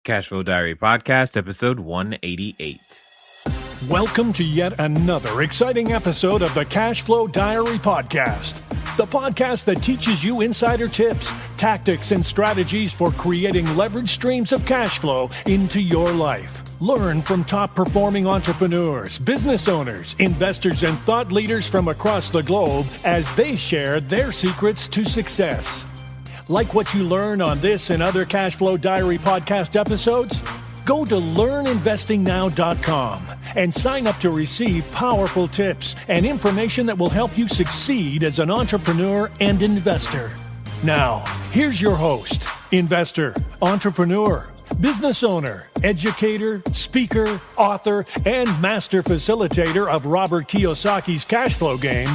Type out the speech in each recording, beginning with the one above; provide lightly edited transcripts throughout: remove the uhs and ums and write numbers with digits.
Cashflow Diary Podcast, episode 188. Welcome to yet another exciting episode of the Cashflow Diary Podcast, the podcast that teaches you insider tips, tactics, and strategies for creating leverage streams of cash flow into your life. Learn from top-performing entrepreneurs, business owners, investors, and thought leaders from across the globe as they share their secrets to success. Like what you learn on this and other Cashflow Diary podcast episodes? Go to learninvestingnow.com and sign up to receive powerful tips and information that will help you succeed as an entrepreneur and investor. Now, here's your host, investor, entrepreneur, business owner, educator, speaker, author, and master facilitator of Robert Kiyosaki's cash flow game,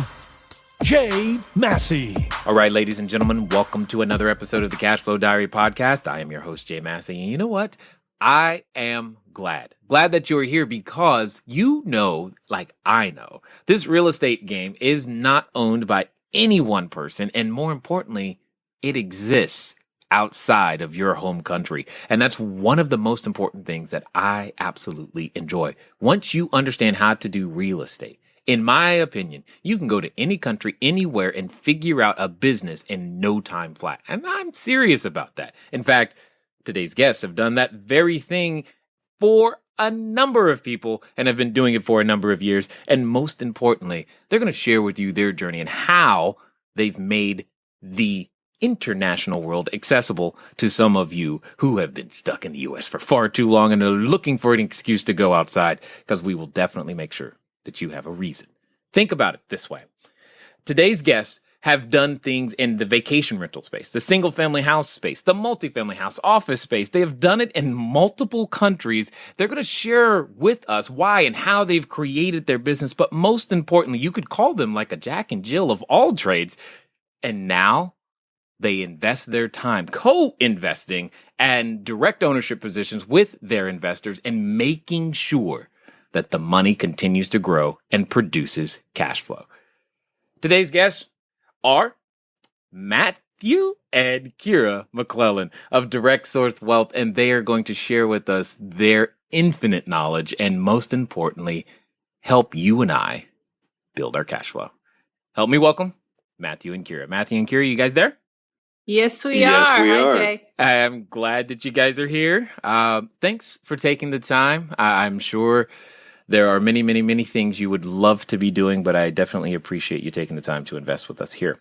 Jay Massey. All right, ladies and gentlemen, welcome to another episode of the Cashflow Diary Podcast. I am your host, Jay Massey, and you know what? I am glad that you're here because you know, like I know, this real estate game is not owned by any one person, and more importantly, it exists outside of your home country. And that's one of the most important things that I absolutely enjoy. Once you understand how to do real estate, in my opinion, you can go to any country, anywhere, and figure out a business in no time flat. And I'm serious about that. In fact, today's guests have done that very thing for a number of people and have been doing it for a number of years. And most importantly, they're going to share with you their journey and how they've made the international world accessible to some of you who have been stuck in the U.S. for far too long and are looking for an excuse to go outside, because we will definitely make sure that you have a reason. Think about it this way. Today's guests have done things in the vacation rental space, the single family house space, the multifamily house office space. They have done it in multiple countries. They're going to share with us why and how they've created their business. But most importantly, you could call them like a Jack and Jill of all trades. And now they invest their time co-investing and direct ownership positions with their investors and making sure that the money continues to grow and produces cash flow. Today's guests are Matthew and Kira McClellan of Direct Source Wealth, and they are going to share with us their infinite knowledge and, most importantly, help you and I build our cash flow. Help me welcome Matthew and Kira. Matthew and Kira, you guys there? Yes, we are. Hi, Jay. I'm glad that you guys are here. Thanks for taking the time. I'm sure there are many, many, many things you would love to be doing, but I definitely appreciate you taking the time to invest with us here.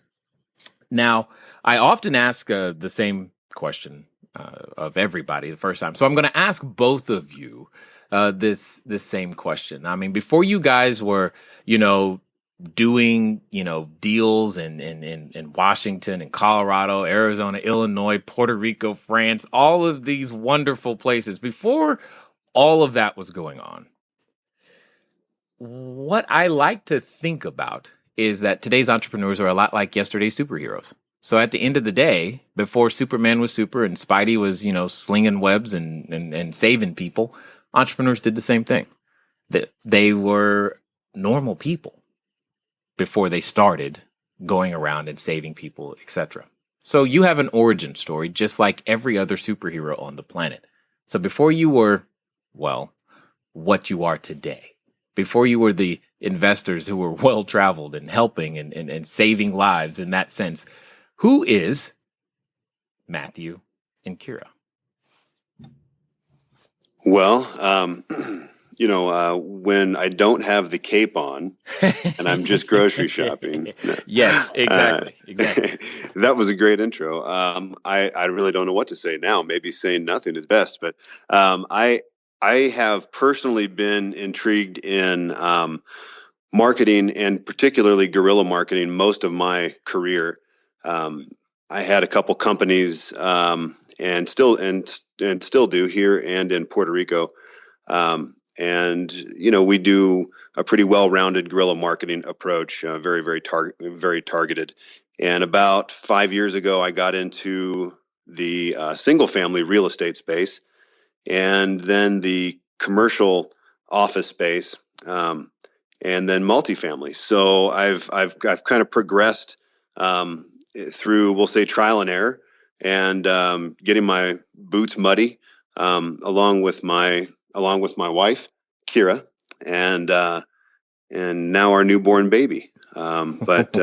Now, I often ask the same question of everybody the first time. So I'm going to ask both of you this same question. I mean, before you guys were, doing, deals in Washington and Colorado, Arizona, Illinois, Puerto Rico, France, all of these wonderful places, before all of that was going on, what I like to think about is that today's entrepreneurs are a lot like yesterday's superheroes. So at the end of the day, before Superman was super and Spidey was, slinging webs and saving people, entrepreneurs did the same thing. They were normal people before they started going around and saving people, etc. So you have an origin story just like every other superhero on the planet. So before you were, what you are today, before you were the investors who were well-traveled and helping and saving lives in that sense, who is Matthew and Kira? Well, when I don't have the cape on and I'm just grocery shopping. Yes, exactly. That was a great intro. I really don't know what to say now. Maybe saying nothing is best, but I have personally been intrigued in marketing, and particularly guerrilla marketing, most of my career. I had a couple companies and still do here and in Puerto Rico. We do a pretty well-rounded guerrilla marketing approach, very, very targeted. And about 5 years ago, I got into the single-family real estate space, and then the commercial office space, and then multifamily. So I've kind of progressed through, we'll say, trial and error, and getting my boots muddy along with my wife, Kira, and now our newborn baby. But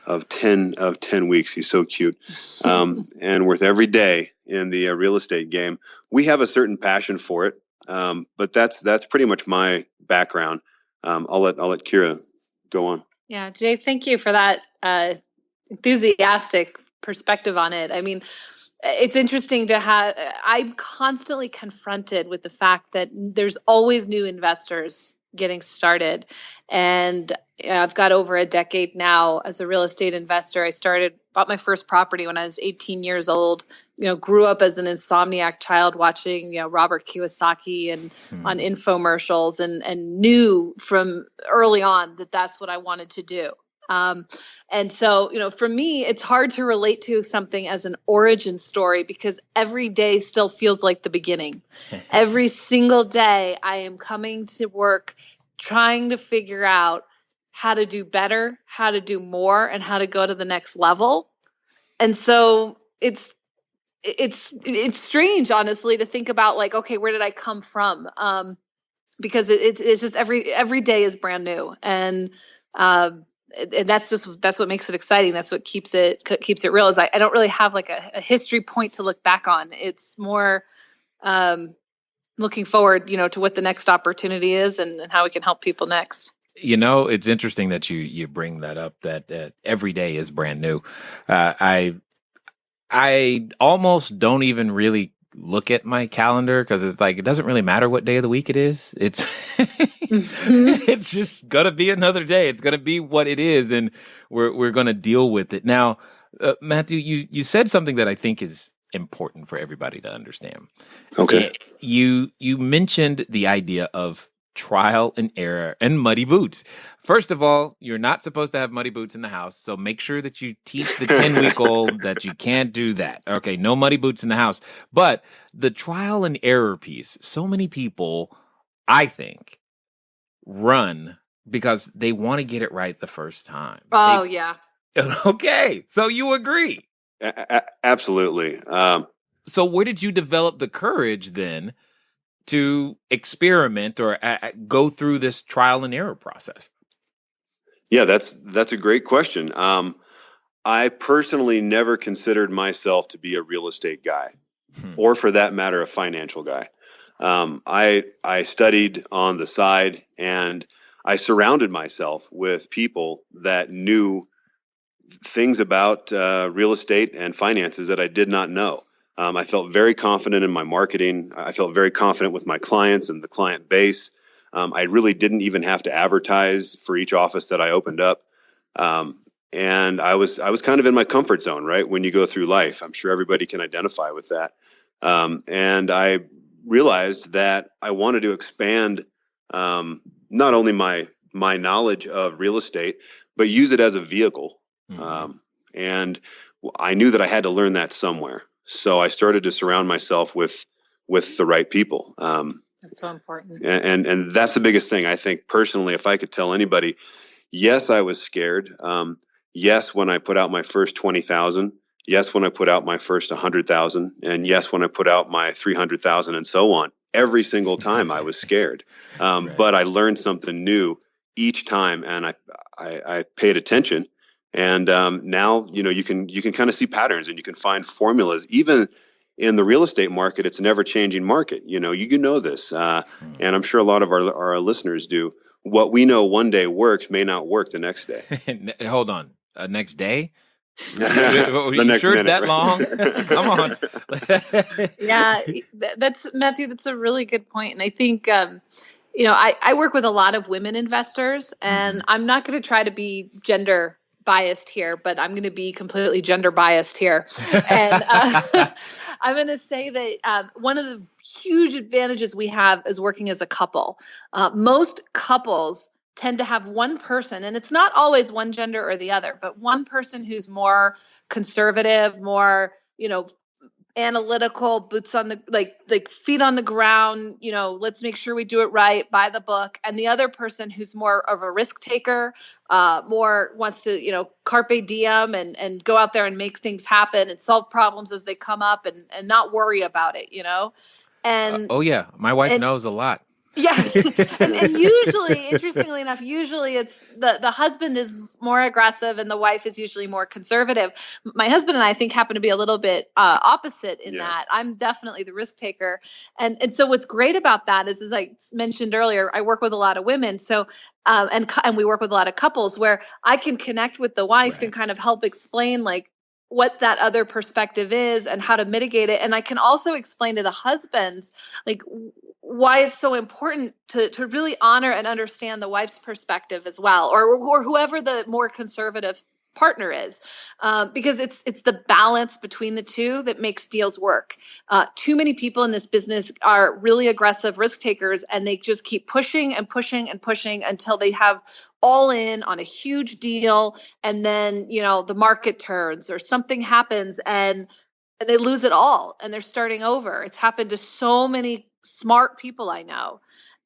of 10 weeks, he's so cute. And worth every day in the real estate game. We have a certain passion for it, but that's pretty much my background. I'll let Kira go on. Yeah, Jay, thank you for that enthusiastic perspective on it. I mean, it's interesting to have, I'm constantly confronted with the fact that there's always new investors getting started. And I've got over a decade now as a real estate investor. I bought my first property when I was 18 years old, grew up as an insomniac child watching, Robert Kiyosaki and on infomercials and knew from early on that that's what I wanted to do. And so, for me, it's hard to relate to something as an origin story because every day still feels like the beginning. Every single day I am coming to work trying to figure out how to do better, how to do more, and how to go to the next level. And so it's strange, honestly, to think about like, okay, where did I come from? Because it's just every day is brand new. And that's what makes it exciting. That's what keeps it real. Is I don't really have like a history point to look back on. It's more looking forward, to what the next opportunity is and how we can help people next. It's interesting that you bring that up. That every day is brand new. I almost don't even really look at my calendar because it's like it doesn't really matter what day of the week it is. It's it's just gonna be another day. It's gonna be what it is, and we're gonna deal with it. Now, Matthew, you said something that I think is important for everybody to understand. Okay, you mentioned the idea of trial and error and muddy boots. First of all, you're not supposed to have muddy boots in the house, so make sure that you teach the 10-week-old that you can't do that. Okay, no muddy boots in the house. But the trial and error piece, so many people, I think, run because they want to get it right the first time. Yeah. Okay, so you agree. Absolutely. So where did you develop the courage then to experiment or go through this trial and error process? Yeah, that's a great question. I personally never considered myself to be a real estate guy, or for that matter, a financial guy. I studied on the side, and I surrounded myself with people that knew things about real estate and finances that I did not know. I felt very confident in my marketing. I felt very confident with my clients and the client base. I really didn't even have to advertise for each office that I opened up. And I was kind of in my comfort zone, right? When you go through life, I'm sure everybody can identify with that. And I realized that I wanted to expand not only my knowledge of real estate, but use it as a vehicle. And I knew that I had to learn that somewhere. So I started to surround myself with the right people. That's so important. And that's the biggest thing. I think personally, if I could tell anybody, yes, I was scared. Yes, when I put out my first 20,000, yes, when I put out my first 100,000, and yes, when I put out my 300,000 and so on, every single time I was scared. Right. But I learned something new each time, and I paid attention. And now, you can kind of see patterns, and you can find formulas. Even in the real estate market, it's an ever-changing market. You know this, and I'm sure a lot of our listeners do. What we know one day works may not work the next day. Hold on, next day? The next sure minute, it's that right? long? Come on. Yeah, that's Matthew. That's a really good point, and I think. I work with a lot of women investors, and I'm not going to try to be gender biased here, but I'm going to be completely gender biased here. And I'm going to say that one of the huge advantages we have is working as a couple. Most couples tend to have one person, and it's not always one gender or the other, but one person who's more conservative, more, analytical, boots on the like feet on the ground, let's make sure we do it right, by the book. And the other person who's more of a risk taker, more wants to, carpe diem and go out there and make things happen and solve problems as they come up and not worry about it, And oh yeah, my wife and, knows a lot. Yeah. and usually, interestingly enough, usually it's the husband is more aggressive and the wife is usually more conservative. My husband and I think happen to be a little bit opposite in that. I'm definitely the risk taker. And so what's great about that is, as I mentioned earlier, I work with a lot of women. So, and we work with a lot of couples where I can connect with the wife and kind of help explain like what that other perspective is and how to mitigate it. And I can also explain to the husbands, like, why it's so important to really honor and understand the wife's perspective as well, or whoever the more conservative partner is, because it's the balance between the two that makes deals work. Too many people in this business are really aggressive risk takers, and they just keep pushing and pushing and pushing until they have all in on a huge deal, and then the market turns or something happens and they lose it all and they're starting over. It's happened to so many smart people I know.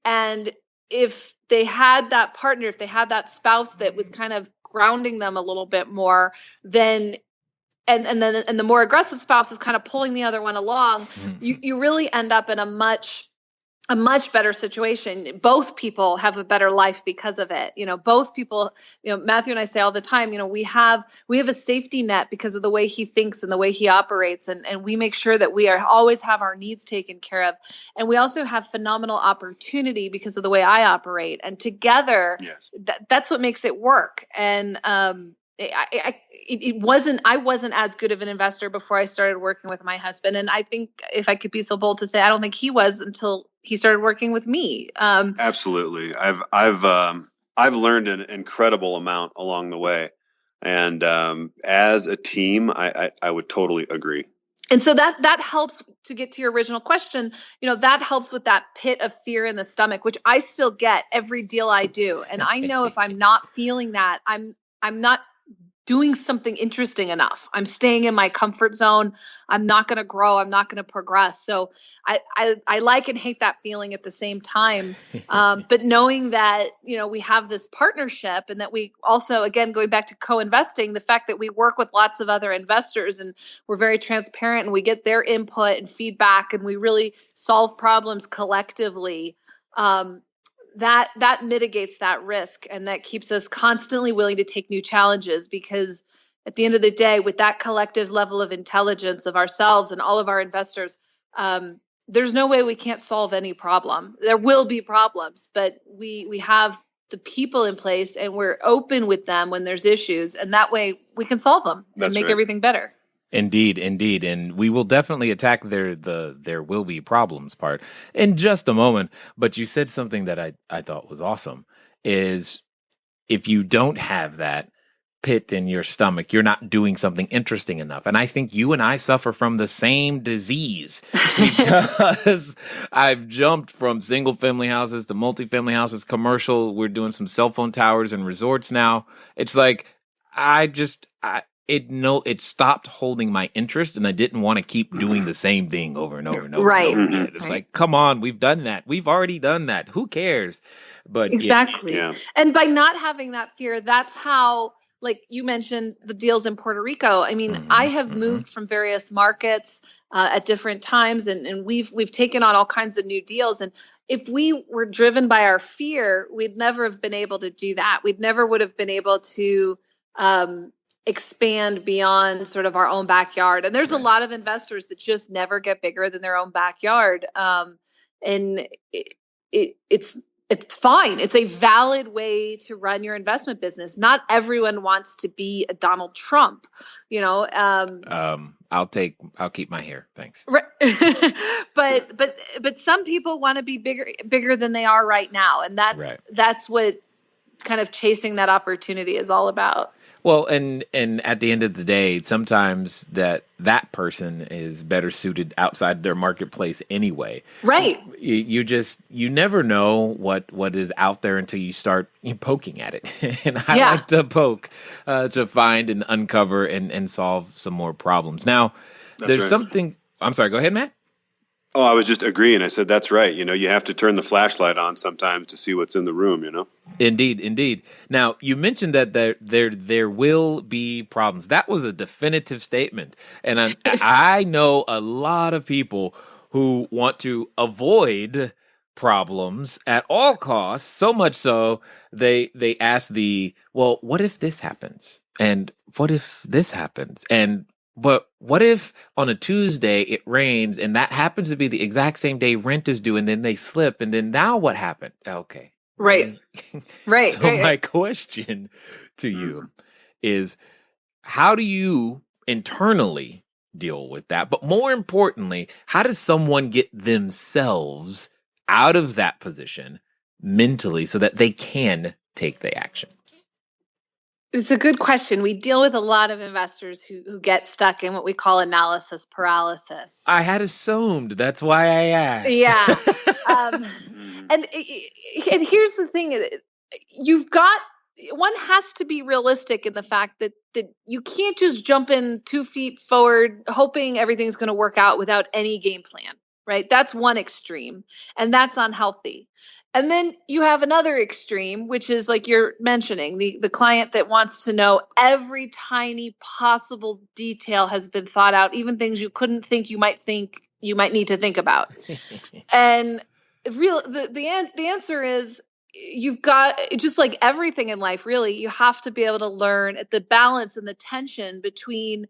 And if they had that partner, if they had that spouse that was kind of grounding them a little bit more, then and the more aggressive spouse is kind of pulling the other one along, you really end up in a much better situation. Both people have a better life because of it. Both people, Matthew and I say all the time, we have a safety net because of the way he thinks and the way he operates. And we make sure that we always have our needs taken care of. And we also have phenomenal opportunity because of the way I operate. And together, that's what makes it work. And, I wasn't as good of an investor before I started working with my husband. And I think, if I could be so bold to say, I don't think he was until he started working with me. Absolutely. I've learned an incredible amount along the way. And as a team, I would totally agree. And so that helps to get to your original question. That helps with that pit of fear in the stomach, which I still get every deal I do. And I know if I'm not feeling that, I'm not doing something interesting enough. I'm staying in my comfort zone. I'm not going to grow. I'm not going to progress. So I like and hate that feeling at the same time. But knowing that, we have this partnership, and that we also, again, going back to co-investing, the fact that we work with lots of other investors and we're very transparent and we get their input and feedback and we really solve problems collectively. That mitigates that risk, and that keeps us constantly willing to take new challenges, because at the end of the day, with that collective level of intelligence of ourselves and all of our investors, there's no way we can't solve any problem. There will be problems, but we have the people in place and we're open with them when there's issues, and that way we can solve them and make everything better. Indeed. And we will definitely attack there will be problems part in just a moment. But you said something that I thought was awesome, is if you don't have that pit in your stomach, you're not doing something interesting enough. And I think you and I suffer from the same disease, because I've jumped from single family houses to multifamily houses, commercial. We're doing some cell phone towers and resorts now. It's like, it stopped holding my interest, and I didn't want to keep doing the same thing over and over and over. Right. And over again. It's like, come on, we've done that. We've already done that. Who cares? But exactly. Yeah. And by not having that fear, that's how, like you mentioned, the deals in Puerto Rico. I mean, I have moved from various markets at different times, and we've taken on all kinds of new deals. And if we were driven by our fear, we'd never have been able to do that. We'd never would have been able to expand beyond sort of our own backyard. And there's a lot of investors that just never get bigger than their own backyard. And it's fine. It's a valid way to run your investment business. Not everyone wants to be a Donald Trump, I'll keep my hair. Thanks. Right. but some people want to be bigger than they are right now. And that's what kind of chasing that opportunity is all about. Well, and at the end of the day, sometimes that person is better suited outside their marketplace anyway. Right. You never know what is out there until you start poking at it. And I like to poke to find and uncover and solve some more problems. Now, there's something. I'm sorry. Go ahead, Matt. Oh, I was just agreeing. I said, that's right. You have to turn the flashlight on sometimes to see what's in the room, Indeed. Now, you mentioned that there will be problems. That was a definitive statement. And I know a lot of people who want to avoid problems at all costs, so much so they ask well, what if this happens? And what if this happens? But what if on a Tuesday it rains and that happens to be the exact same day rent is due, and then they slip, and then now what happened? Okay. Right. Right. So right, my question to you is, how do you internally deal with that? But more importantly, how does someone get themselves out of that position mentally so that they can take the action? It's a good question. We deal with a lot of investors who get stuck in what we call analysis paralysis. I had assumed. That's why I asked. Yeah. And here's the thing. One has to be realistic in the fact that you can't just jump in 2 feet forward hoping everything's going to work out without any game plan, right? That's one extreme, and that's unhealthy. And then you have another extreme, which is like you're mentioning, the client that wants to know every tiny possible detail has been thought out, even things you couldn't think you might need to think about. And the answer is, you've got, just like everything in life, really, you have to be able to learn at the balance and the tension between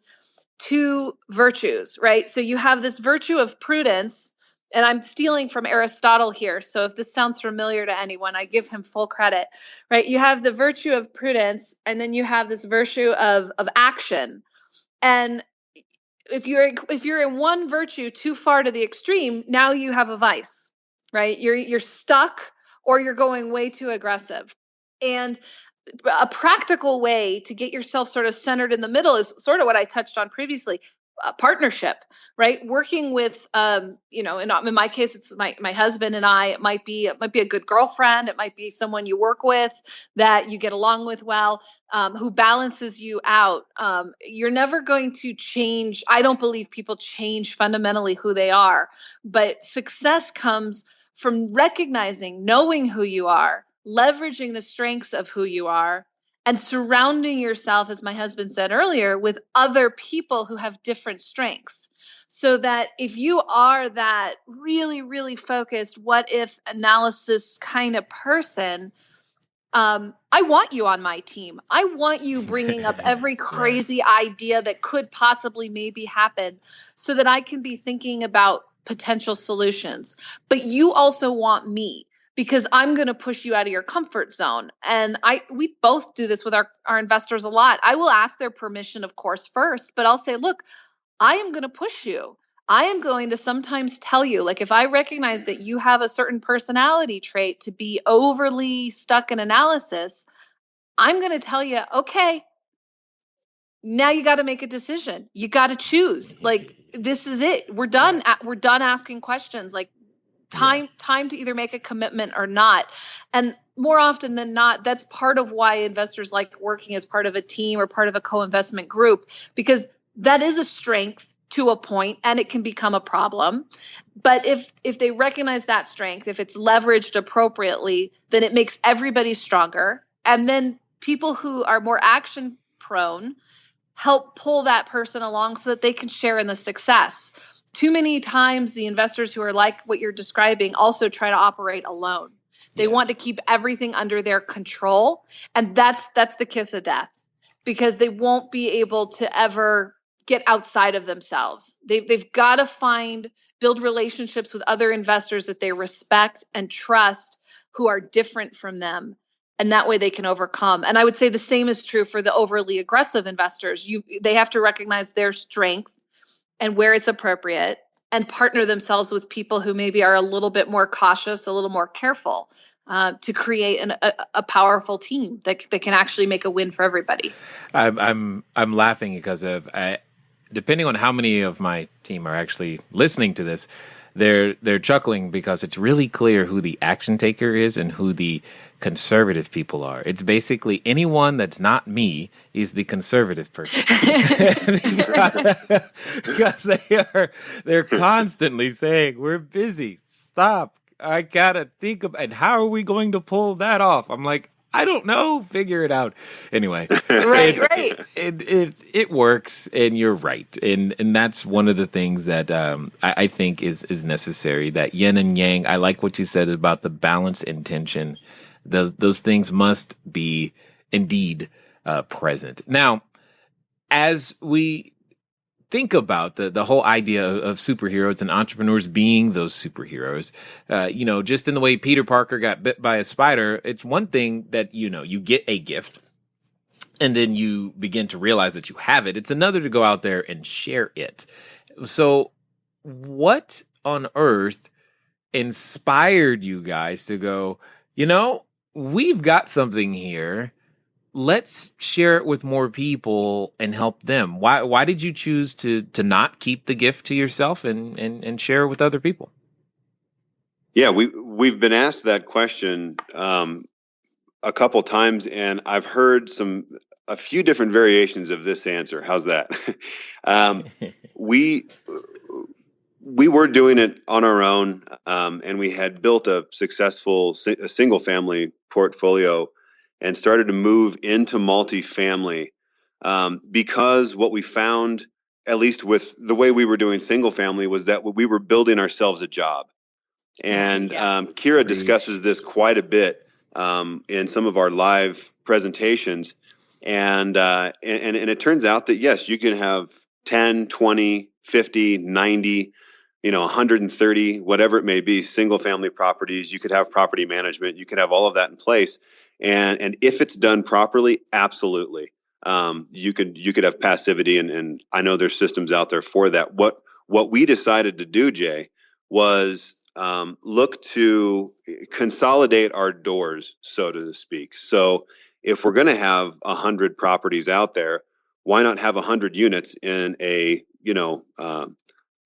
two virtues, right? So you have this virtue of prudence, and I'm stealing from Aristotle here. So if this sounds familiar to anyone, I give him full credit, right? You have the virtue of prudence, and then you have this virtue of action. And if you're in one virtue too far to the extreme, now you have a vice, right? You're stuck, or you're going way too aggressive. And a practical way to get yourself sort of centered in the middle is sort of what I touched on previously. Partnership, right? Working with, in my case, it's my husband and I. It might be a good girlfriend. It might be someone you work with that you get along with well, who balances you out. You're never going to change. I don't believe people change fundamentally who they are, but success comes from recognizing, knowing who you are, leveraging the strengths of who you are, and surrounding yourself, as my husband said earlier, with other people who have different strengths. So that if you are that really, really focused, what if analysis kind of person, I want you on my team. I want you bringing up every crazy idea that could possibly maybe happen so that I can be thinking about potential solutions. But you also want me, because I'm going to push you out of your comfort zone. And we both do this with our investors a lot. I will ask their permission, of course, first, but I'll say, look, I am going to push you. I am going to sometimes tell you, like, if I recognize that you have a certain personality trait to be overly stuck in analysis, I'm going to tell you, okay, now you got to make a decision. You got to choose. Like, this is it. We're done. We're done asking questions. Like, time to either make a commitment or not. And more often than not, that's part of why investors like working as part of a team or part of a co-investment group, because that is a strength to a point, and it can become a problem. But if they recognize that strength, if it's leveraged appropriately, then it makes everybody stronger. And then people who are more action prone help pull that person along so that they can share in the success. Too many times the investors who are like what you're describing also try to operate alone. They want to keep everything under their control. And that's the kiss of death, because they won't be able to ever get outside of themselves. They've got to build relationships with other investors that they respect and trust, who are different from them. And that way they can overcome. And I would say the same is true for the overly aggressive investors. They have to recognize their strength and where it's appropriate, and partner themselves with people who maybe are a little bit more cautious, a little more careful, to create a powerful team that can actually make a win for everybody. I'm laughing because depending on how many of my team are actually listening to this, they're chuckling because it's really clear who the action taker is and who the conservative people are. It's basically anyone that's not me is the conservative person. Because they're constantly saying, we're busy, stop, I gotta think about, and how are we going to pull that off? I'm like, I don't know. Figure it out. Anyway, Right. it works, and you're right, and that's one of the things that I think is necessary. That yin and yang. I like what you said about the balance and tension. Those things must be indeed present. Now, as we think about the whole idea of superheroes and entrepreneurs being those superheroes, just in the way Peter Parker got bit by a spider, it's one thing that, you get a gift and then you begin to realize that you have it. It's another to go out there and share it. So what on earth inspired you guys to go, we've got something here. Let's share it with more people and help them. Why did you choose to not keep the gift to yourself and share it with other people? Yeah, we've been asked that question a couple times, and I've heard a few different variations of this answer. How's that? We were doing it on our own, and we had built a successful single family portfolio and started to move into multifamily because what we found, at least with the way we were doing single family, was that we were building ourselves a job. And Kira discusses this quite a bit in some of our live presentations. And it turns out that, yes, you can have 10, 20, 50, 90, 130, whatever it may be, single family properties. You could have property management. You could have all of that in place. And if it's done properly, absolutely. You could have passivity, and I know there's systems out there for that. What we decided to do, Jay, was look to consolidate our doors, so to speak. So if we're going to have 100 properties out there, why not have 100 units in a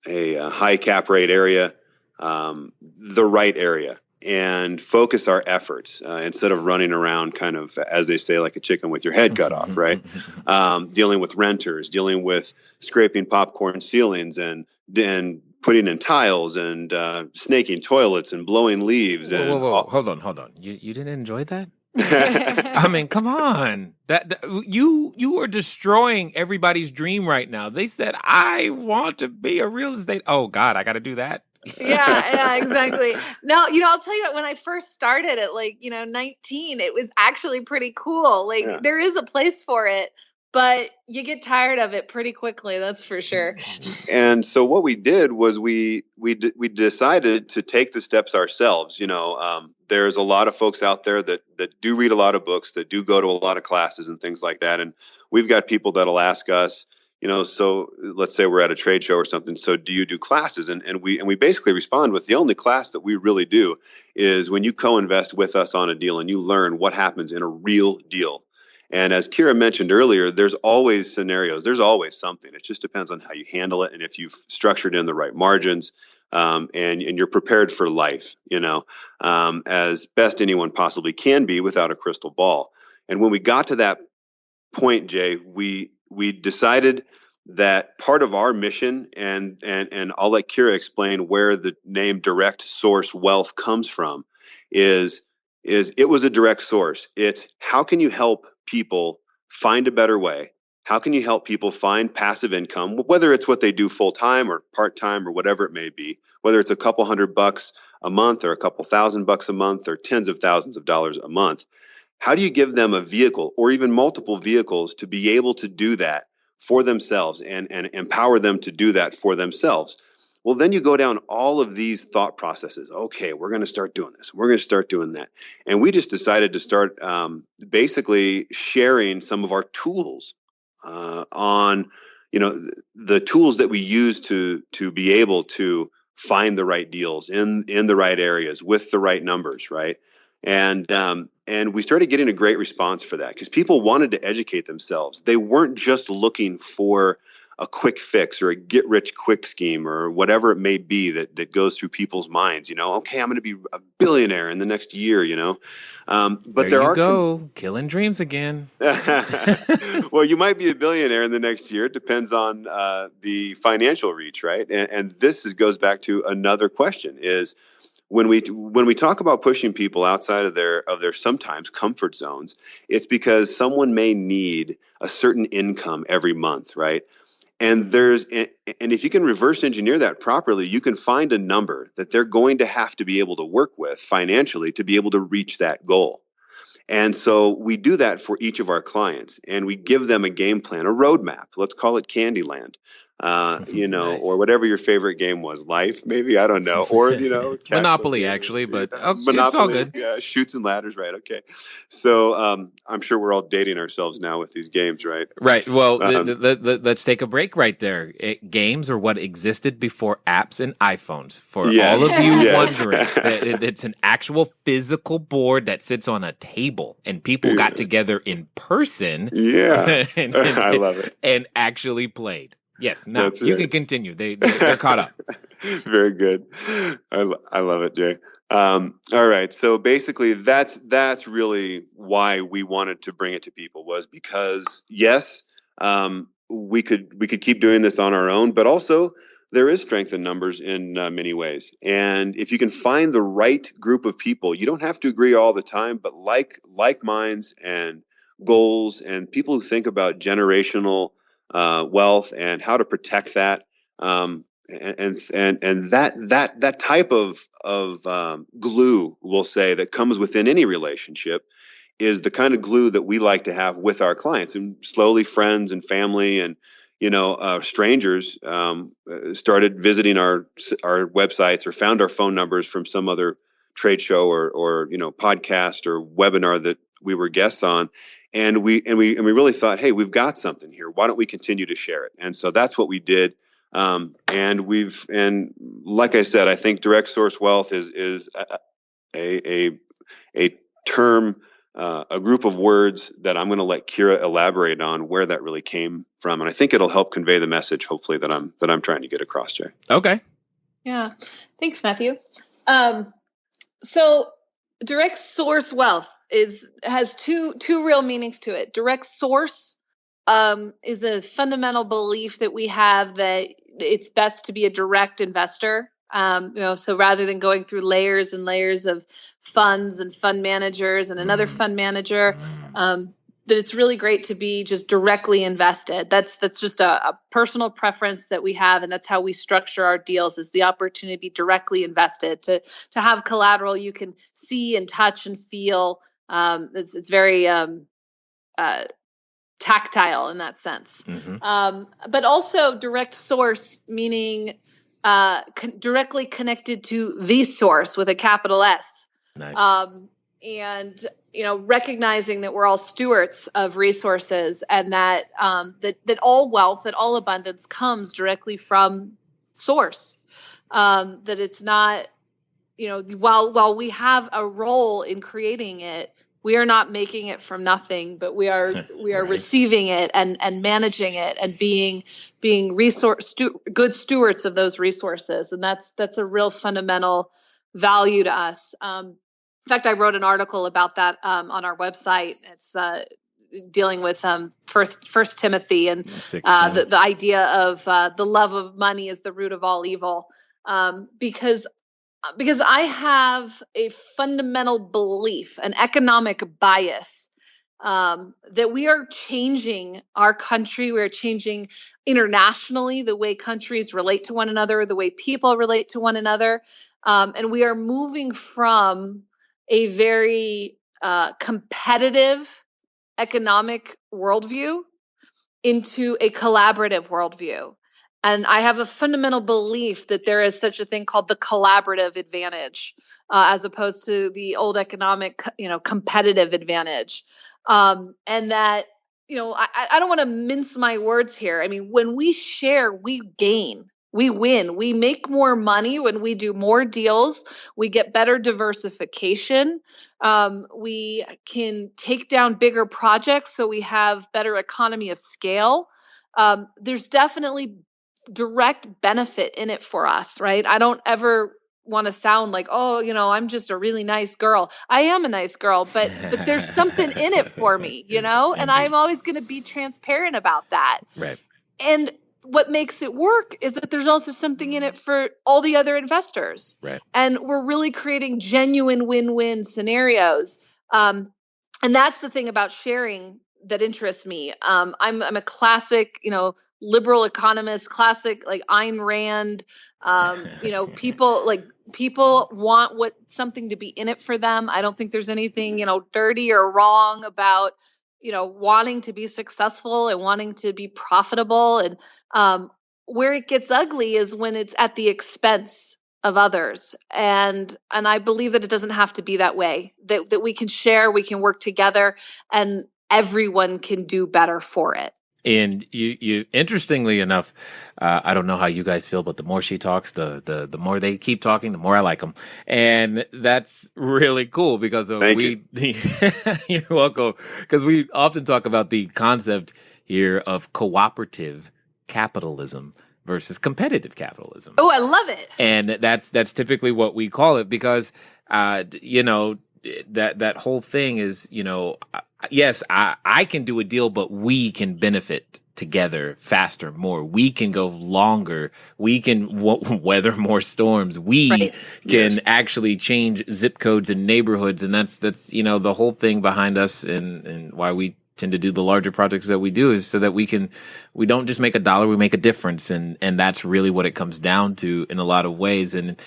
high cap rate area, the right area, and focus our efforts instead of running around kind of, as they say, like a chicken with your head cut off, right? Dealing with renters, dealing with scraping popcorn ceilings and putting in tiles and snaking toilets and blowing leaves. Whoa. Hold on. You didn't enjoy that? I mean, come on. That you are destroying everybody's dream right now. They said, I want to be a real estate. Oh God, I got to do that. Yeah, exactly. No, I'll tell you what, when I first started at 19, it was actually pretty cool. There is a place for it, but you get tired of it pretty quickly. That's for sure. And so what we did was we decided to take the steps ourselves. There's a lot of folks out there that do read a lot of books, that do go to a lot of classes and things like that. And we've got people that'll ask us, so let's say we're at a trade show or something. So do you do classes? And we basically respond with, the only class that we really do is when you co-invest with us on a deal and you learn what happens in a real deal. And as Kira mentioned earlier, there's always scenarios. There's always something. It just depends on how you handle it and if you've structured in the right margins and you're prepared for life, as best anyone possibly can be without a crystal ball. And when we got to that point, Jay, we decided that part of our mission, and I'll let Kira explain where the name Direct Source Wealth comes from, is it was a direct source. It's how can you help people find a better way? How can you help people find passive income, whether it's what they do full time or part time or whatever it may be, whether it's a couple $100 a month or a couple $1,000 a month or tens of thousands of dollars a month? How do you give them a vehicle or even multiple vehicles to be able to do that for themselves and empower them to do that for themselves? Well, then you go down all of these thought processes. Okay, we're going to start doing this. We're going to start doing that. And we just decided to start basically sharing some of our tools on, the tools that we use to be able to find the right deals in the right areas with the right numbers, right? And we started getting a great response for that because people wanted to educate themselves. They weren't just looking for a quick fix or a get rich quick scheme or whatever it may be that goes through people's minds. Okay, I'm going to be a billionaire in the next year. But there you are go killing dreams again. Well, you might be a billionaire in the next year. It depends on the financial reach, right? And this goes back to another question: is when we talk about pushing people outside of their sometimes comfort zones, it's because someone may need a certain income every month, right? And if you can reverse engineer that properly, you can find a number that they're going to have to be able to work with financially to be able to reach that goal. And so we do that for each of our clients, and we give them a game plan, a roadmap. Let's call it Candyland, Nice. or whatever your favorite game was, Life, maybe, I don't know, or Monopoly, Cashflow actually, but it's all Monopoly, good. yeah, Shoots and Ladders, right? Okay, so I'm sure we're all dating ourselves now with these games, right? Right. Well, Let's take a break right there. Games are what existed before apps and iPhones. For yes, all of you yes. wondering, it's an actual physical board that sits on a table, and people got together in person. Yeah, and, I love it. And actually played. Yes. Now That's you right. can continue. They're caught up. Very good. I love it, Jay. All right. So basically, that's really why we wanted to bring it to people, was because yes, we could keep doing this on our own, but also there is strength in numbers in many ways. And if you can find the right group of people, you don't have to agree all the time, but like minds and goals, and people who think about generational wealth and how to protect that. And that type of glue, we'll say, that comes within any relationship is the kind of glue that we like to have with our clients, and slowly friends and family and strangers started visiting our websites or found our phone numbers from some other trade show or podcast or webinar that we were guests on. And we really thought, hey, we've got something here. Why don't we continue to share it? And so that's what we did. And like I said, I think direct source wealth is a term, a group of words that I'm going to let Kira elaborate on where that really came from, and I think it'll help convey the message, hopefully, that I'm trying to get across, Jay. Okay. Yeah. Thanks, Matthew. So direct source wealth has two real meanings to it. Direct source is a fundamental belief that we have that it's best to be a direct investor. So rather than going through layers and layers of funds and fund managers and another fund manager, that it's really great to be just directly invested. That's just a personal preference that we have, and that's how we structure our deals, is the opportunity to be directly invested, to have collateral you can see and touch and feel. It's very tactile in that sense. But also direct source, meaning directly connected to the source with a capital S. Nice. And recognizing that we're all stewards of resources, and that that all wealth, that all abundance comes directly from source. That it's not, while we have a role in creating it, we are not making it from nothing, but we are right. Receiving it and managing it and being good stewards of those resources. And that's a real fundamental value to us. In fact, I wrote an article about that on our website. It's dealing with First Timothy and the idea of the love of money is the root of all evil. Because I have a fundamental belief, an economic bias, that we are changing our country. We are changing internationally the way countries relate to one another, the way people relate to one another. And we are moving from a very competitive economic worldview into a collaborative worldview. And I have a fundamental belief that there is such a thing called the collaborative advantage, as opposed to the old economic, competitive advantage. And that, I don't want to mince my words here. I mean, when we share, we gain. We win. We make more money when we do more deals. We get better diversification. We can take down bigger projects, so we have better economy of scale. There's definitely direct benefit in it for us, right? I don't ever want to sound like, I'm just a really nice girl. I am a nice girl, but there's something in it for me, and I'm always going to be transparent about that. Right. And what makes it work is that there's also something in it for all the other investors. Right. And we're really creating genuine win-win scenarios. And that's the thing about sharing that interests me. I'm a classic, liberal economist, classic like Ayn Rand. People want something to be in it for them. I don't think there's anything, dirty or wrong about, wanting to be successful and wanting to be profitable. And where it gets ugly is when it's at the expense of others. And I believe that it doesn't have to be that way, that we can share, we can work together, and everyone can do better for it. And you interestingly enough, I don't know how you guys feel, but the more she talks, the more they keep talking, the more I like them. And that's really cool because you're welcome. Because we often talk about the concept here of cooperative capitalism versus competitive capitalism. Oh, I love it. And that's typically what we call it because, that whole thing is, yes, I can do a deal, but we can benefit together faster, more. We can go longer. We can weather more storms. We can actually change zip codes and neighborhoods. And that's the whole thing behind us and why we tend to do the larger projects that we do is so that we don't just make a dollar, we make a difference. And that's really what it comes down to in a lot of ways. And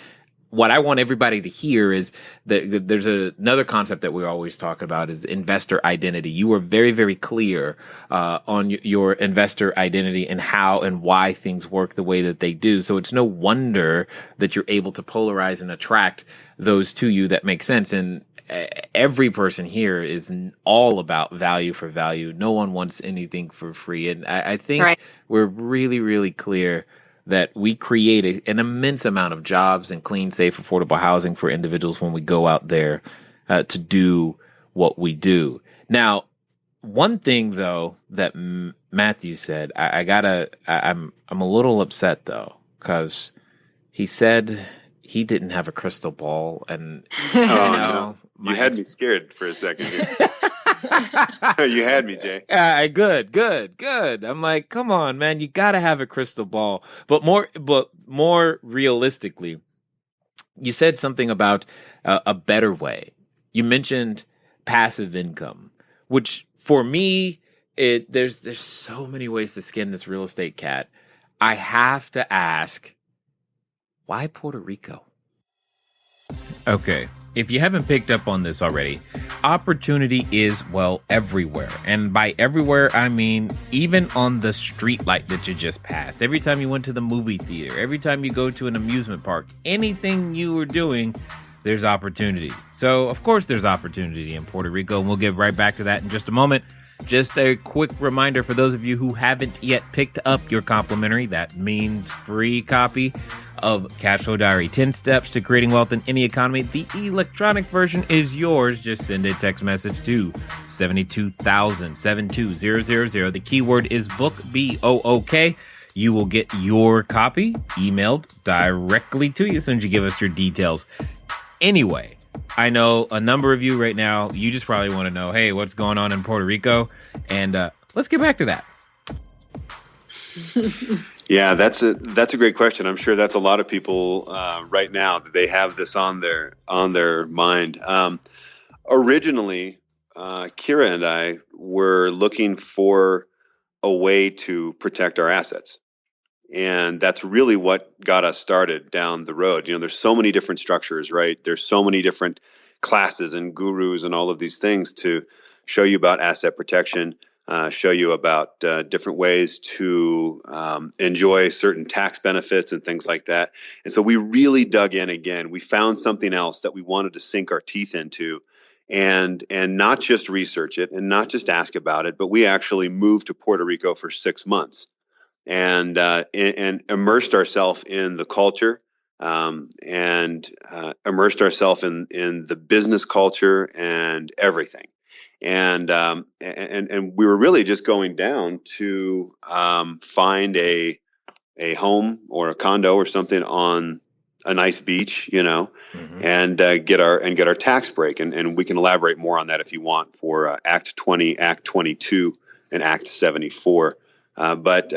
what I want everybody to hear is that there's another concept that we always talk about is investor identity. You are very, very clear on your investor identity and how and why things work the way that they do. So it's no wonder that you're able to polarize and attract those to you that make sense. And every person here is all about value for value. No one wants anything for free. And I think we're really, really clear that we create an immense amount of jobs and clean, safe, affordable housing for individuals when we go out there to do what we do. Now, one thing though that Matthew said, I'm a little upset though because he said he didn't have a crystal ball, and you had me scared for a second here. You had me, Jay. Good. I'm like, come on, man, you got to have a crystal ball. But more realistically, you said something about a better way. You mentioned passive income, which for me, there's so many ways to skin this real estate cat. I have to ask, why Puerto Rico? Okay. If you haven't picked up on this already, opportunity is, everywhere. And by everywhere, I mean even on the street light that you just passed. Every time you went to the movie theater, every time you go to an amusement park, anything you were doing, there's opportunity. So, of course, there's opportunity in Puerto Rico, and we'll get right back to that in just a moment. Just a quick reminder for those of you who haven't yet picked up your complimentary, that means free copy of Cashflow Diary, 10 Steps to Creating Wealth in Any Economy. The electronic version is yours. Just send a text message to 72000. The keyword is book, BOOK. You will get your copy emailed directly to you as soon as you give us your details. Anyway, I know a number of you right now, you just probably want to know, hey, what's going on in Puerto Rico? And let's get back to that. Yeah, that's a great question. I'm sure that's a lot of people right now that they have this on their mind. Originally, Kira and I were looking for a way to protect our assets. And that's really what got us started down the road. There's so many different structures, right? There's so many different classes and gurus and all of these things to show you about asset protection, show you about different ways to enjoy certain tax benefits and things like that. And so we really dug in again. We found something else that we wanted to sink our teeth into and not just research it and not just ask about it, but we actually moved to Puerto Rico for 6 months. And immersed ourselves in the culture, and immersed ourselves in the business culture and everything. And we were really just going down to find a home or a condo or something on a nice beach, and get our tax break. And we can elaborate more on that if you want for Act 20, Act 22, and Act 74. But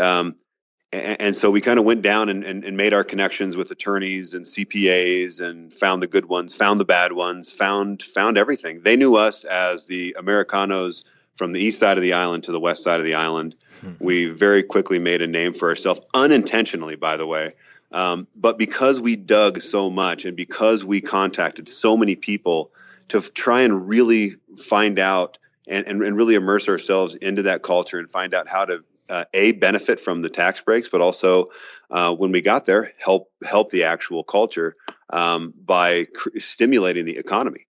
and so we kind of went down and made our connections with attorneys and CPAs and found the good ones, found the bad ones, found everything. They knew us as the Americanos from the east side of the island to the west side of the island. We very quickly made a name for ourselves, unintentionally, by the way. But because we dug so much and because we contacted so many people to try and really find out and really immerse ourselves into that culture and find out how to benefit from the tax breaks, but also when we got there, help the actual culture by stimulating the economy.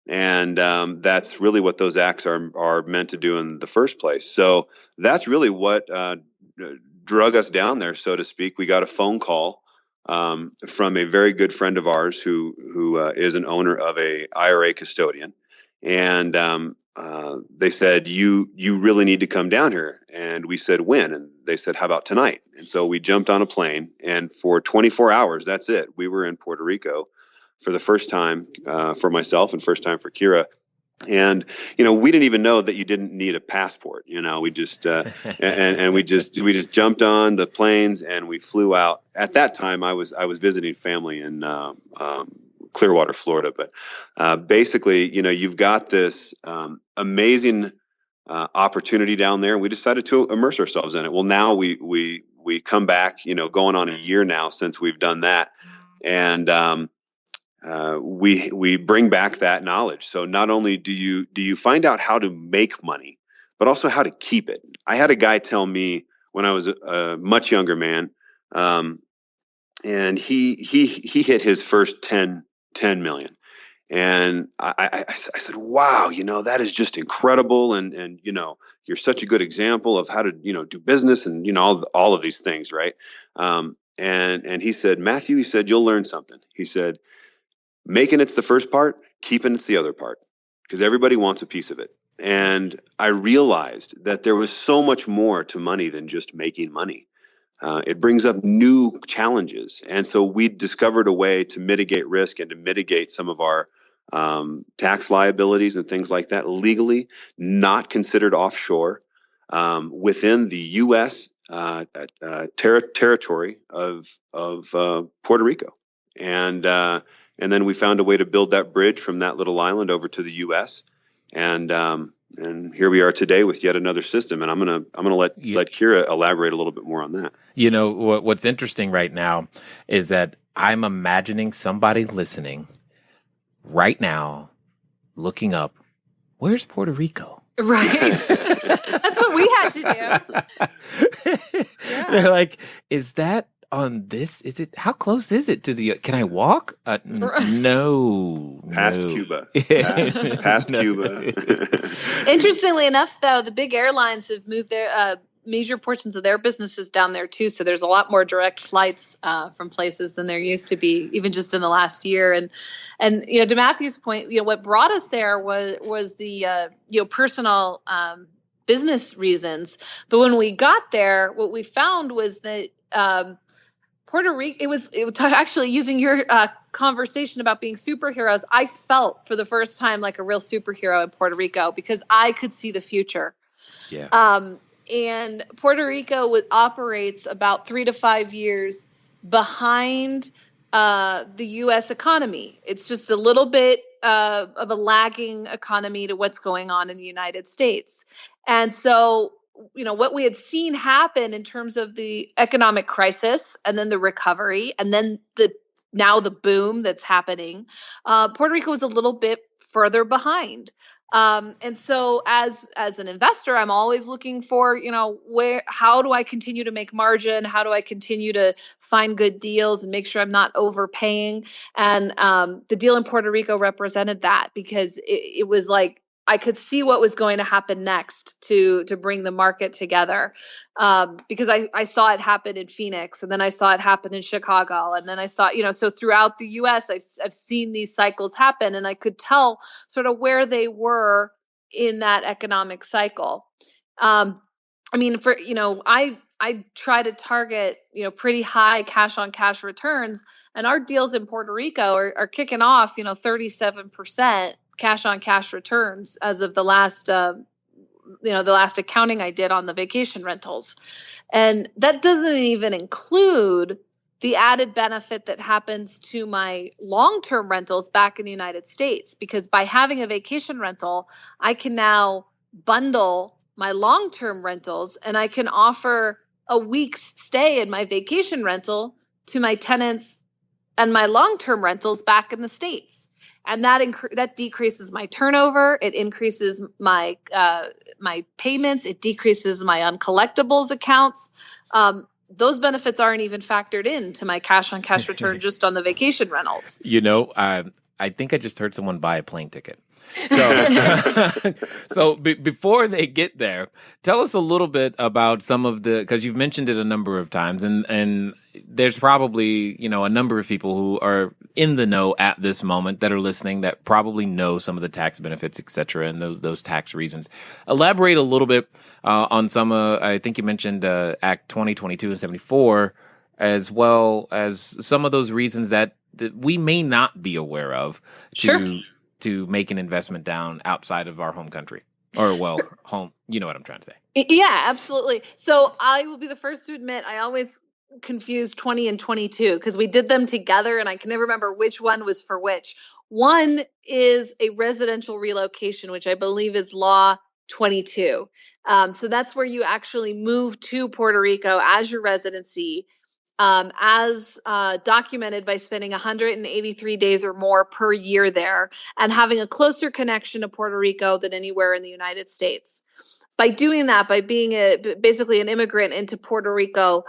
And that's really what those acts are meant to do in the first place. So that's really what drug us down there, so to speak. We got a phone call from a very good friend of ours who is an owner of a IRA custodian, and they said, you really need to come down here. And we said, when? And they said, how about tonight? And so we jumped on a plane, and for 24 hours, that's it. We were in Puerto Rico for the first time for myself and first time for Kira. And, we didn't even know that you didn't need a passport. We just, and we just jumped on the planes and we flew out. At that time, I was visiting family in Clearwater, Florida. But basically, you've got this amazing opportunity down there, and we decided to immerse ourselves in it. Well, now we come back, going on a year now since we've done that, and we bring back that knowledge. So not only do you find out how to make money, but also how to keep it. I had a guy tell me when I was a much younger man, and he hit his first 10 million. And I said, wow, that is just incredible. And you're such a good example of how to, do business and, all of these things. Right. And he said, Matthew, he said, you'll learn something. He said, making it's the first part, keeping it's the other part, because everybody wants a piece of it. And I realized that there was so much more to money than just making money. It brings up new challenges. And so we discovered a way to mitigate risk and to mitigate some of our tax liabilities and things like that legally, not considered offshore, within the U.S. Territory of Puerto Rico. And then we found a way to build that bridge from that little island over to the U.S. And here we are today with yet another system. And I'm gonna let Kira elaborate a little bit more on that. What's interesting right now is that I'm imagining somebody listening right now, looking up, where's Puerto Rico? Right. That's what we had to do. Yeah. They're like, is that on this? Is it? How close is it to the? Can I walk? No. Past Cuba. Past Cuba. Interestingly enough, though, the big airlines have moved their major portions of their businesses down there too. So there's a lot more direct flights from places than there used to be, even just in the last year. And to Matthew's point, what brought us there was the personal business reasons. But when we got there, what we found was that Puerto Rico, it was actually using your conversation about being superheroes. I felt for the first time like a real superhero in Puerto Rico because I could see the future. Yeah. And Puerto Rico operates about 3 to 5 years behind the U.S. economy. It's just a little bit of a lagging economy to what's going on in the United States. And so, what we had seen happen in terms of the economic crisis and then the recovery and then now the boom that's happening, Puerto Rico was a little bit further behind. And so as an investor, I'm always looking for, how do I continue to make margin? How do I continue to find good deals and make sure I'm not overpaying? And the deal in Puerto Rico represented that because it was like, I could see what was going to happen next to bring the market together, because I saw it happen in Phoenix, and then I saw it happen in Chicago, and then I saw, so throughout the U.S., I've seen these cycles happen, and I could tell sort of where they were in that economic cycle. I try to target, pretty high cash on cash returns, and our deals in Puerto Rico are kicking off, 37%. Cash on cash returns as of the last the last accounting I did on the vacation rentals. And that doesn't even include the added benefit that happens to my long-term rentals back in the United States, because by having a vacation rental, I can now bundle my long-term rentals and I can offer a week's stay in my vacation rental to my tenants and my long-term rentals back in the States. And that decreases my turnover. It increases my my payments. It decreases my uncollectibles accounts. Those benefits aren't even factored into my cash on cash return just on the vacation rentals. I think I just heard someone buy a plane ticket. So, before they get there, tell us a little bit about some of because you've mentioned it a number of times, and there's probably, a number of people who are in the know at this moment that are listening that probably know some of the tax benefits, et cetera, and those tax reasons. Elaborate a little bit on some, I think you mentioned Act 2022 and 74, as well as some of those reasons that we may not be aware of to make an investment down outside of our home country, or home. You know what I'm trying to say? Yeah, absolutely. So I will be the first to admit I always confuse 20 and 22 because we did them together and I can never remember which one was for which. One is a residential relocation, which I believe is Law 22. So that's where you actually move to Puerto Rico as your residency, as documented by spending 183 days or more per year there and having a closer connection to Puerto Rico than anywhere in the United States. By doing that, by being basically an immigrant into Puerto Rico,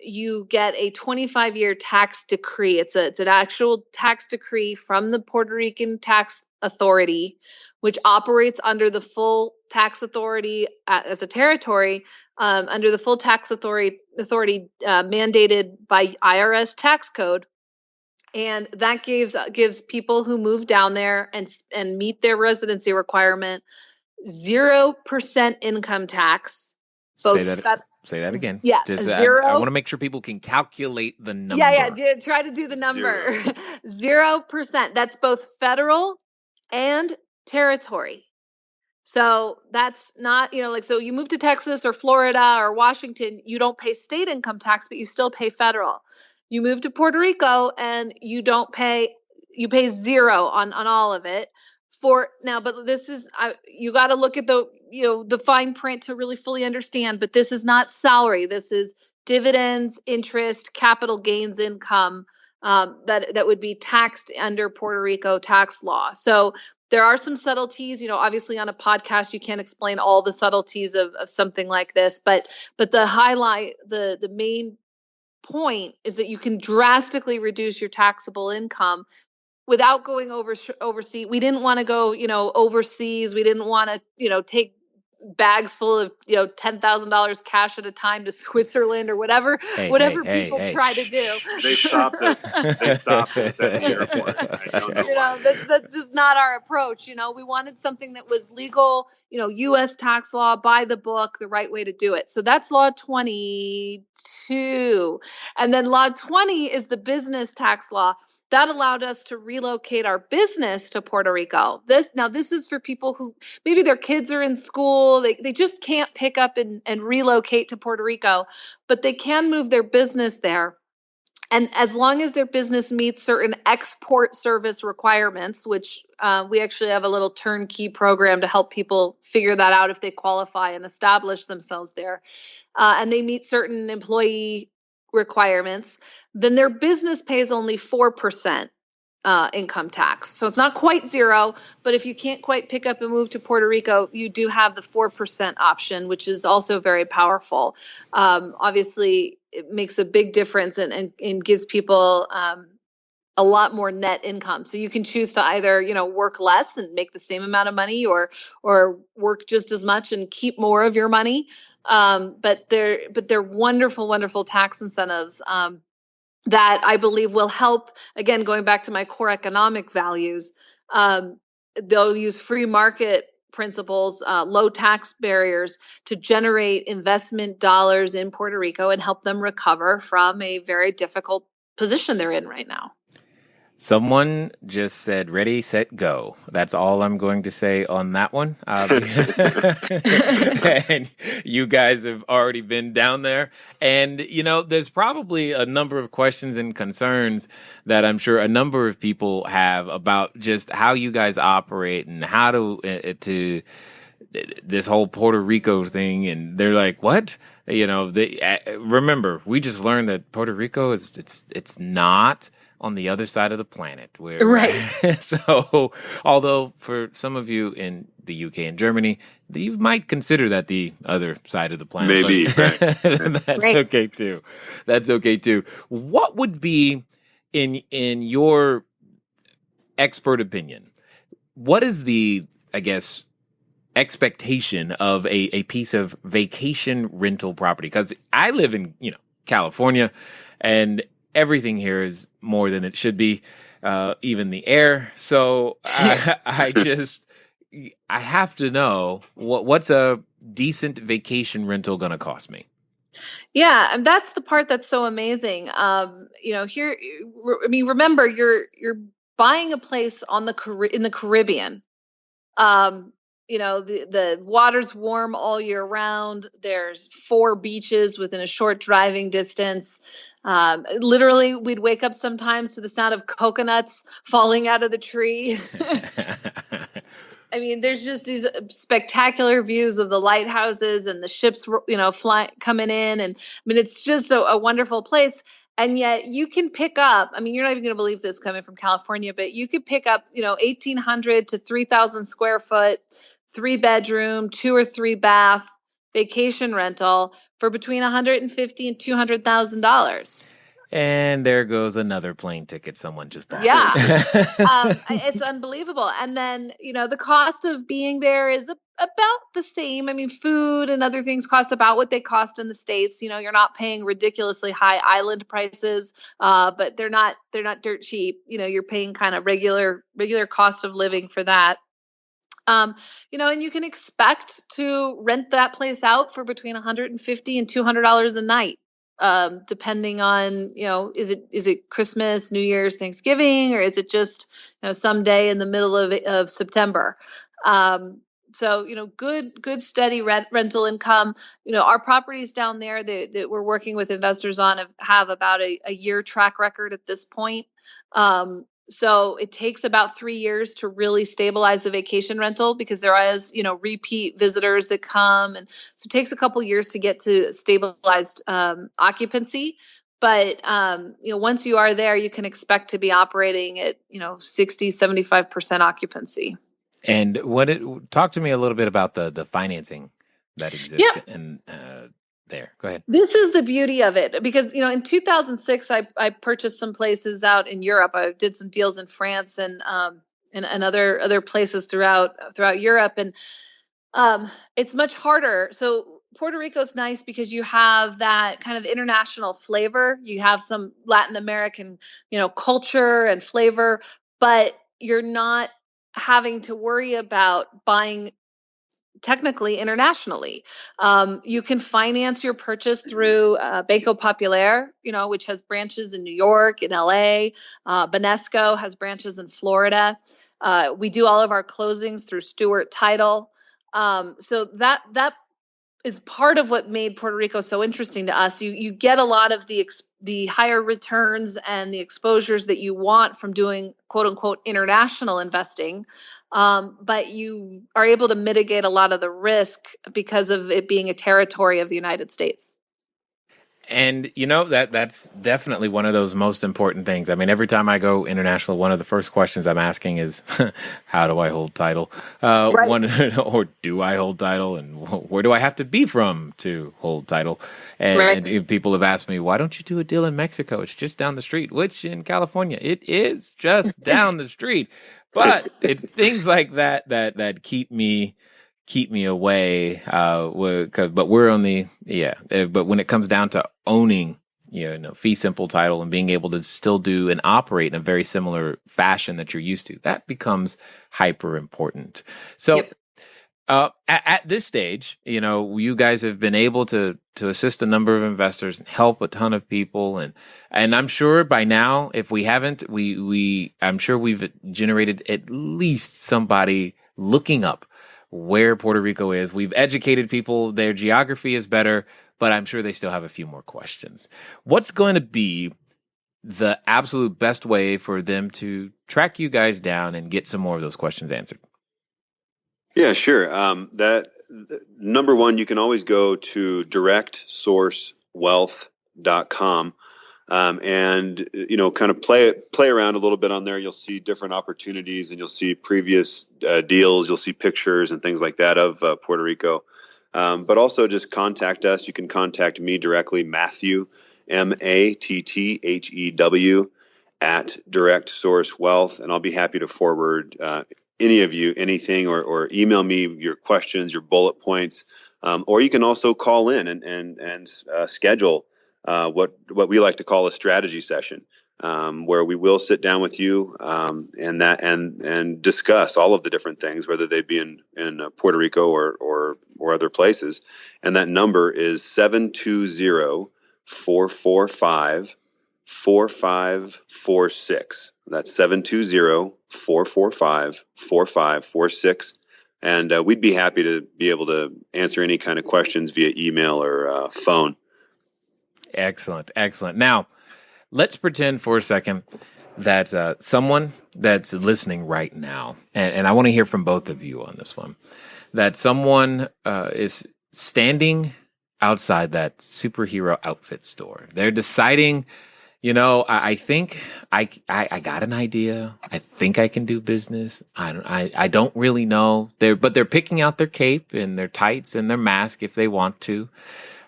you get a 25-year tax decree. It's an actual tax decree from the Puerto Rican tax authority, which operates under the full tax authority as a territory, under the full tax authority mandated by IRS tax code. And that gives people who move down there and meet their residency requirement 0% income tax. Say that again. Yeah, zero. I want to make sure people can calculate the number. Yeah. Try to do the number. 0%. That's both federal and territory. So that's not, so you move to Texas or Florida or Washington, you don't pay state income tax, but you still pay federal. You move to Puerto Rico and you pay zero on all of it. But this is, you got to look at the fine print to really fully understand, but this is not salary. This is dividends, interest, capital gains income, that would be taxed under Puerto Rico tax law. So there are some subtleties, obviously on a podcast, you can't explain all the subtleties of something like this, but the main point is that you can drastically reduce your taxable income without going overseas. We didn't want to go, overseas. We didn't want to, take bags full of, $10,000 cash at a time to Switzerland or whatever people try to do. They stopped us. They stopped us at the airport. I don't know. That's just not our approach. We wanted something that was legal, U.S. tax law, by the book, the right way to do it. So that's Law 22. And then Law 20 is the business tax law. That allowed us to relocate our business to Puerto Rico. This is for people who maybe their kids are in school. They just can't pick up and relocate to Puerto Rico, but they can move their business there. And as long as their business meets certain export service requirements, which we actually have a little turnkey program to help people figure that out if they qualify and establish themselves there, and they meet certain employee requirements, then their business pays only 4% income tax. So it's not quite zero, but if you can't quite pick up and move to Puerto Rico, you do have the 4% option, which is also very powerful. Obviously, it makes a big difference and gives people a lot more net income. So you can choose to either, work less and make the same amount of money or work just as much and keep more of your money. But they're wonderful, wonderful tax incentives that I believe will help, again, going back to my core economic values. They'll use free market principles, low tax barriers to generate investment dollars in Puerto Rico and help them recover from a very difficult position they're in right now. Someone just said, ready, set, go. That's all I'm going to say on that one. And you guys have already been down there. And, there's probably a number of questions and concerns that I'm sure a number of people have about just how you guys operate and how to this whole Puerto Rico thing. And they're like, what? Remember, we just learned that Puerto Rico it's not on the other side of the planet. Right. So, although for some of you in the UK and Germany, you might consider that the other side of the planet. Maybe, right. That's right. Okay too. That's okay too. What would be, in your expert opinion, what is the, I guess, expectation of a piece of vacation rental property? Because I live in, California, and everything here is more than it should be, even the air. So I have to know what's a decent vacation rental going to cost me. Yeah, and that's the part that's so amazing. Here, remember, you're buying a place in the Caribbean. The water's warm all year round. There's 4 beaches within a short driving distance. Literally, we'd wake up sometimes to the sound of coconuts falling out of the tree. There's just these spectacular views of the lighthouses and the ships, coming in. And it's just a wonderful place. And yet you can pick up, you're not even going to believe this coming from California, but you could pick up, 1,800 to 3,000 square foot, 3-bedroom, 2 or 3 bath vacation rental for between $150,000 and $200,000. And there goes another plane ticket someone just bought. Yeah. It's unbelievable. And then, the cost of being there is about the same. Food and other things cost about what they cost in the States. You're not paying ridiculously high island prices, but they're not dirt cheap. You're paying kind of regular cost of living for that. And you can expect to rent that place out for between $150 and $200 a night. Depending on, is it Christmas, New Year's, Thanksgiving, or is it just, some day in the middle of September? So, good steady rental income. Our properties down there that we're working with investors on have about a year track record at this point. So it takes about 3 years to really stabilize the vacation rental, because there is, repeat visitors that come. And so it takes a couple years to get to stabilized occupancy. But, once you are there, you can expect to be operating at, 60, 75% occupancy. And talk to me a little bit about the financing that exists. Yeah. There. Go ahead. This is the beauty of it, because, in 2006, I purchased some places out in Europe. I did some deals in France and other places throughout Europe. And it's much harder. So Puerto Rico's nice because you have that kind of international flavor. You have some Latin American, culture and flavor, but you're not having to worry about buying technically internationally. You can finance your purchase through Banco Popular, which has branches in New York, in LA. Banesco has branches in Florida. We do all of our closings through Stewart Title. So that is part of what made Puerto Rico so interesting to us. You get a lot of the higher returns and the exposures that you want from doing quote unquote international investing. But you are able to mitigate a lot of the risk because of it being a territory of the United States. And that's definitely one of those most important things. Every time I go international, one of the first questions I'm asking is, how do I hold title? Right. Or do I hold title? And where do I have to be from to hold title? And people have asked me, why don't you do a deal in Mexico? It's just down the street, which in California, it is just down the street. But it's things like that keep me away. But we're on but when it comes down to owning, fee simple title and being able to still do and operate in a very similar fashion that you're used to, that becomes hyper important. So, At this stage, you guys have been able to assist a number of investors and help a ton of people, and I'm sure by now, if we haven't, I'm sure we've generated at least somebody looking up where Puerto Rico is. We've educated people; their geography is better, but I'm sure they still have a few more questions. What's going to be the absolute best way for them to track you guys down and get some more of those questions answered? Yeah, sure. Number one, you can always go to directsourcewealth.com, and kind of play around a little bit on there. You'll see different opportunities, and you'll see previous deals. You'll see pictures and things like that of Puerto Rico. But also just contact us. You can contact me directly, Matthew, MATTHEW, at Direct Source Wealth, and I'll be happy to forward any of you anything, or email me your questions, your bullet points, or you can also call in and schedule what we like to call a strategy session, where we will sit down with you and discuss all of the different things, whether they be in Puerto Rico or other places. And that number is 720-445-4546. That's 720-445-4546. And we'd be happy to be able to answer any kind of questions via email or phone. Excellent. Now, let's pretend for a second that someone that's listening right now, and I want to hear from both of you on this one, that someone is standing outside that superhero outfit store. They're deciding, I think I got an idea. I think I can do business. I don't really know. But they're picking out their cape and their tights and their mask if they want to.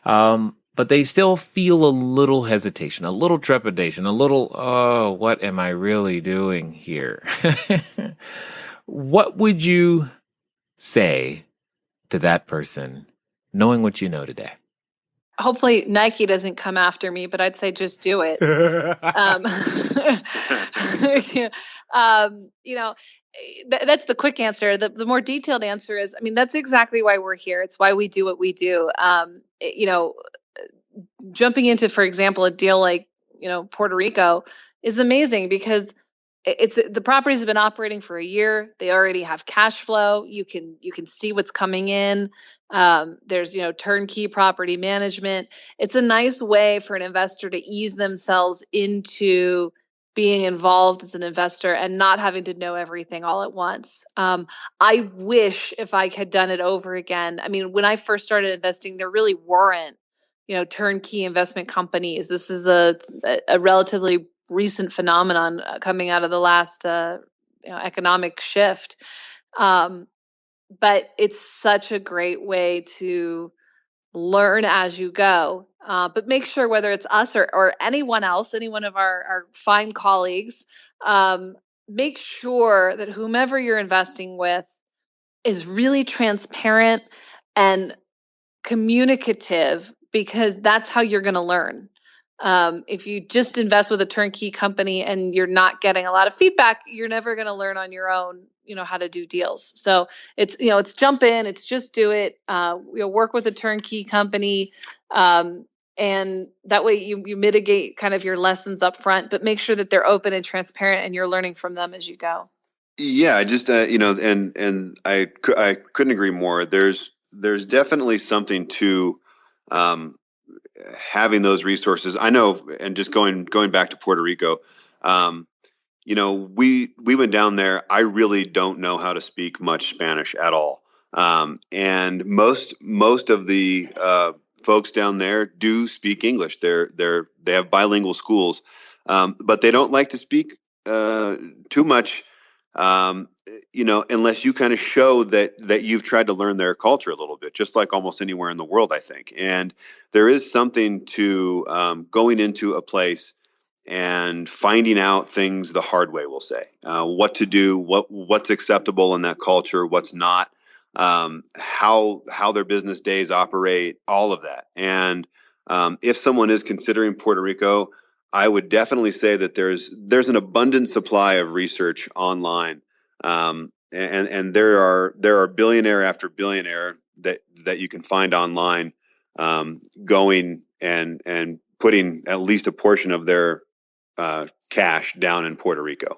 But they still feel a little hesitation, a little trepidation, a little, oh, what am I really doing here? What would you say to that person, knowing what you know today? Hopefully Nike doesn't come after me, but I'd say just do it. That's the quick answer. The more detailed answer is, that's exactly why we're here. It's why we do what we do. Jumping into, for example, a deal like, Puerto Rico is amazing because the properties have been operating for a year. They already have cash flow. You can see what's coming in. There's, turnkey property management. It's a nice way for an investor to ease themselves into being involved as an investor and not having to know everything all at once. I wish if I had done it over again. When I first started investing, there really weren't, turnkey investment companies. This is a relatively recent phenomenon coming out of the last economic shift. But it's such a great way to learn as you go. But make sure, whether it's us or anyone else, any one of our fine colleagues, make sure that whomever you're investing with is really transparent and communicative, because that's how you're going to learn. If you just invest with a turnkey company and you're not getting a lot of feedback, you're never going to learn on your own, how to do deals. So it's jump in, it's just do it. Work with a turnkey company. And that way you mitigate kind of your lessons up front, but make sure that they're open and transparent and you're learning from them as you go. Yeah, I just, and I couldn't agree more. There's definitely something to having those resources. I know, and just going back to Puerto Rico, we went down there. I really don't know how to speak much Spanish at all, and most of the folks down there do speak English. They have bilingual schools, but they don't like to speak too much. Unless you kind of show that you've tried to learn their culture a little bit, just like almost anywhere in the world, I think. And there is something to going into a place and finding out things the hard way, we'll say, what to do, what's acceptable in that culture, what's not, how their business days operate, all of that. And if someone is considering Puerto Rico, I would definitely say that there's an abundant supply of research online. and there are billionaire after billionaire that you can find online, going and putting at least a portion of their cash down in Puerto Rico,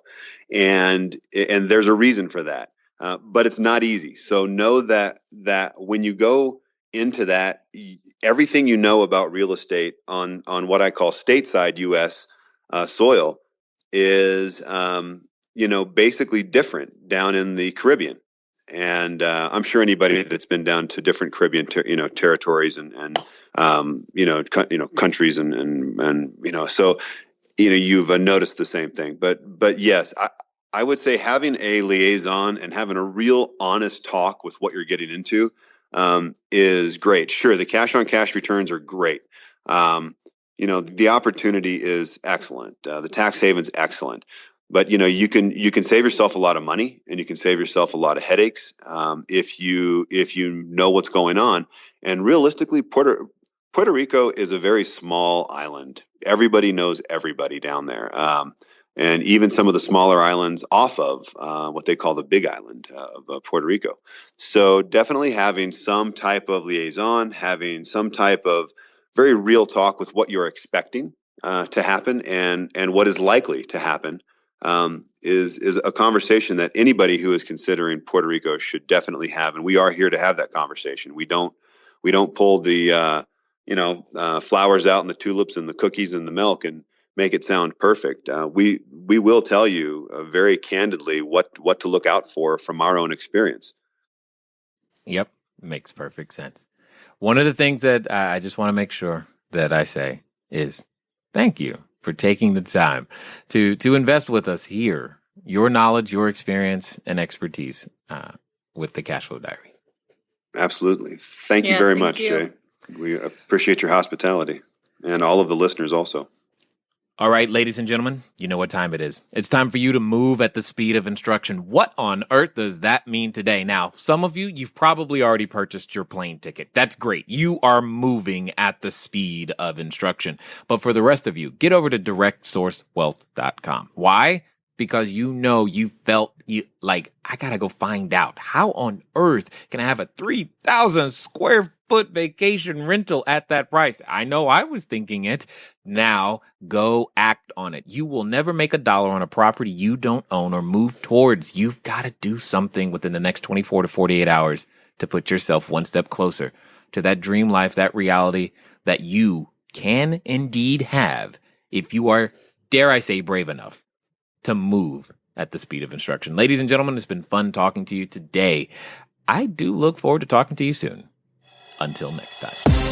and there's a reason for that, but it's not easy. So know that when you go into that, everything you know about real estate on what I call stateside U.S. Soil is basically different down in the Caribbean. And I'm sure anybody that's been down to different Caribbean territories and countries and so you've noticed the same thing. But yes, I would say having a liaison and having a real honest talk with what you're getting into is great. Sure, the cash on cash returns are great. The opportunity is excellent. The tax haven's excellent. But you can save yourself a lot of money, and you can save yourself a lot of headaches if you know what's going on. And realistically, Puerto Rico is a very small island. Everybody knows everybody down there, and even some of the smaller islands off of what they call the Big Island of Puerto Rico. So definitely having some type of liaison, having some type of very real talk with what you're expecting to happen and what is likely to happen. Is a conversation that anybody who is considering Puerto Rico should definitely have, and we are here to have that conversation. We don't pull the flowers out and the tulips and the cookies and the milk and make it sound perfect. We will tell you very candidly what to look out for from our own experience. Yep, makes perfect sense. One of the things that I just want to make sure that I say is thank you for taking the time to invest with us here, your knowledge, your experience, and expertise with the Cashflow Diary. Absolutely. Thank you very much, Jay. We appreciate your hospitality, and all of the listeners also. All right, ladies and gentlemen, you know what time it is. It's time for you to move at the speed of instruction. What on earth does that mean today? Now, some of you've probably already purchased your plane ticket. That's great. You are moving at the speed of instruction. But for the rest of you, get over to directsourcewealth.com. Why? Because you felt like, I gotta go find out. How on earth can I have a 3,000 square foot vacation rental at that price? I know I was thinking it. Now go act on it. You will never make $1 on a property you don't own or move towards. You've got to do something within the next 24 to 48 hours to put yourself one step closer to that dream life, that reality that you can indeed have if you are, dare I say, brave enough to move at the speed of instruction. Ladies and gentlemen, it's been fun talking to you today. I do look forward to talking to you soon. Until next time.